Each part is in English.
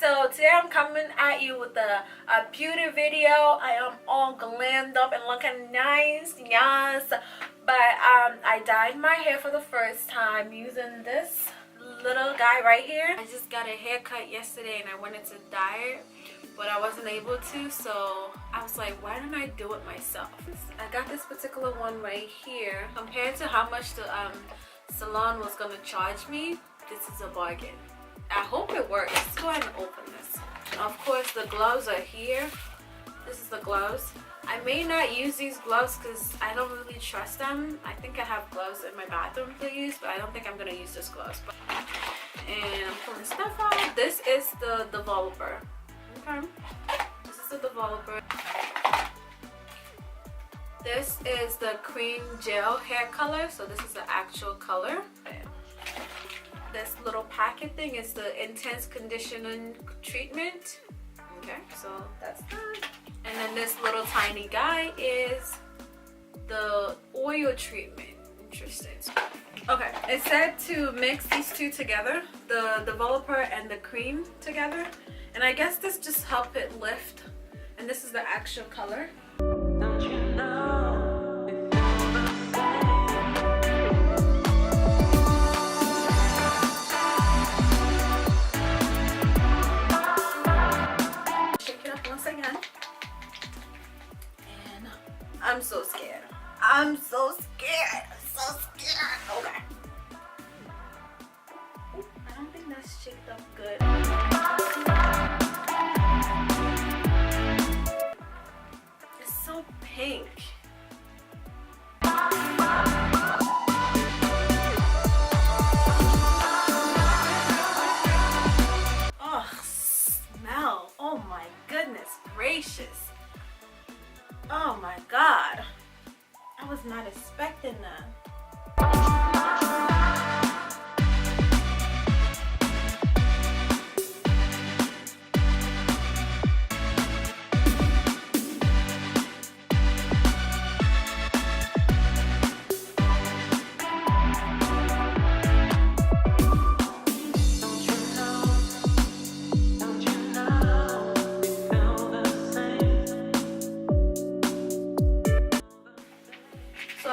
So today I'm coming at you with a beauty video. I am all glammed up and looking nice, yes. But I dyed my hair for the first time using this little guy right here. I just got a haircut yesterday and I wanted to dye it, but I wasn't able to, so I was like, why didn't I do it myself? I got this particular one right here. Compared to how much the salon was gonna charge me, this is a bargain. I hope it works. Let's go ahead and open this. Of course, the gloves are here. This is the gloves. I may not use these gloves because I don't really trust them. I think I have gloves in my bathroom to use, but I don't think I'm gonna use this gloves. And I'm pulling stuff out. This is the developer. Okay. This is the developer. This is the cream gel hair color. So this is the actual color. This little packet thing is the intense conditioning treatment. Okay, so that's that. And then this little tiny guy is the oil treatment. Interesting. Okay, it said to mix these two together, the developer and the cream together. And I guess this just helped it lift. And this is the actual color. Don't you know? I'm so scared. I'm so scared. I'm so scared. Okay. Ooh, I don't think that's shaped up good. It's so pink. Oh, smell. Oh my goodness gracious. Oh my god, I was not expecting that.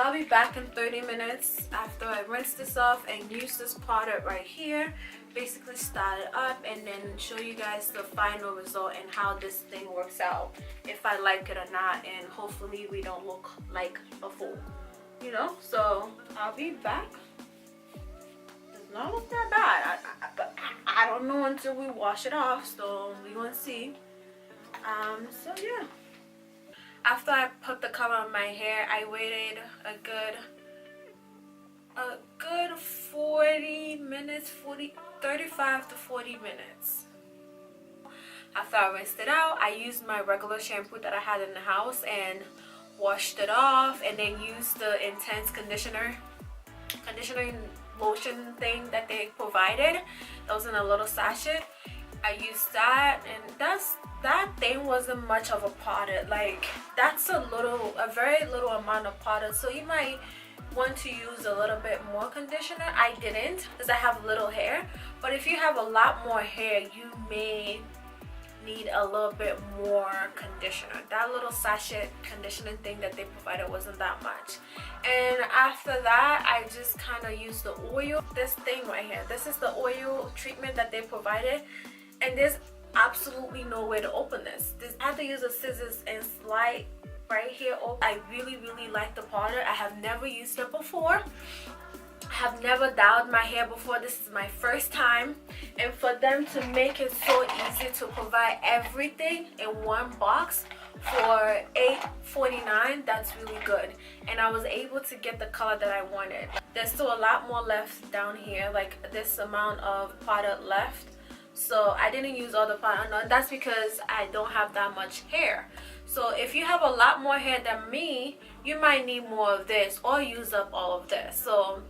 I'll be back in 30 minutes after I rinse this off and use this product right here. Basically start it up and then show you guys the final result and how this thing works out, if I like it or not, and hopefully we don't look like a fool, you know. So I'll be back. Does not look that bad, but I don't know until we wash it off, so we're gonna see. So yeah. After I put the color on my hair, I waited a good 40 minutes, 35 to 40 minutes. After I rinsed it out, I used my regular shampoo that I had in the house and washed it off, and then used the intense conditioning lotion thing that they provided. That was in a little sachet. I used that, and that thing wasn't much of a product. Like, that's a very little amount of product, so you might want to use a little bit more conditioner. I didn't because I have little hair, but if you have a lot more hair, you may need a little bit more conditioner. That little sachet conditioning thing that they provided wasn't that much. And after that, I just kind of used the oil. This thing right here, this is the oil treatment that they provided, and there's absolutely no way to open this. I had to use the scissors and slide right here open. I really like the product. I have never used it before. I have never dyed my hair before. This is my first time, and for them to make it so easy to provide everything in one box for $8.49, that's really good. And I was able to get the color that I wanted. There's still a lot more left down here, like this amount of product left. So I didn't use all the product. No, that's because I don't have that much hair. So if you have a lot more hair than me, you might need more of this or use up all of this. So,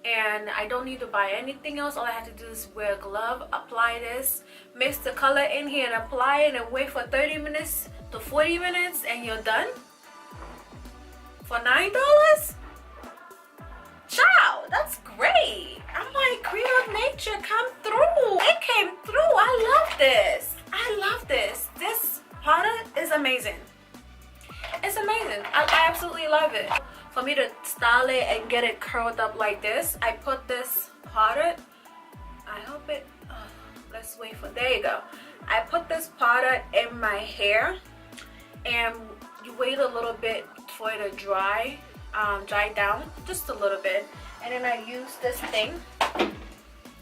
and I don't need to buy anything else. All I have to do is wear a glove, apply this, mix the color in here and apply it, and wait for 30 minutes to 40 minutes and you're done for $9. Ciao, that's great. I'm like, Cream of Nature, come through. It came through. I love this. amazing. It's amazing. I absolutely love it. For me to style it and get it curled up like this, I put this powder. I hope it, let's wait for, there you go. I put this powder in my hair, and you wait a little bit for it to dry down just a little bit, and then I use this thing.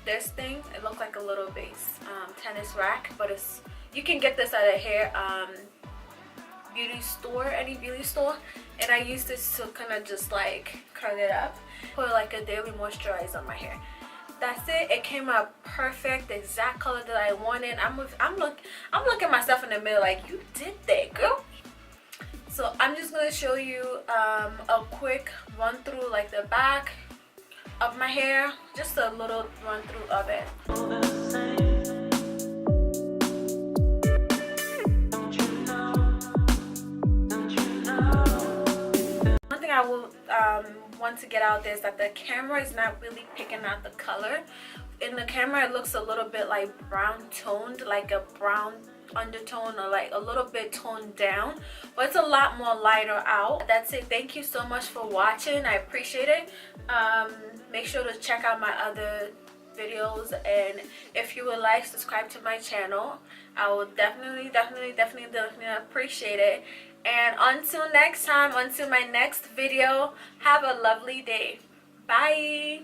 It looks like a little base tennis rack, but it's, you can get this at a hair beauty store, any beauty store, and I use this to kind of just like curl it up, put like a daily moisturizer on my hair. That's it. It came out perfect, the exact color that I wanted. I'm looking myself in the mirror like, you did that, girl. So I'm just gonna show you a quick run through, like the back of my hair, just a little run through of it. One thing I will want to get out there is that the camera is not really picking out the color. In the camera it looks a little bit like brown toned, like a brown undertone, or like a little bit toned down, but it's a lot more lighter out. That's it. Thank you so much for watching. I appreciate it. Make sure to check out my other videos, and if you would like, subscribe to my channel. I will definitely appreciate it. And until next time, until my next video, have a lovely day. Bye.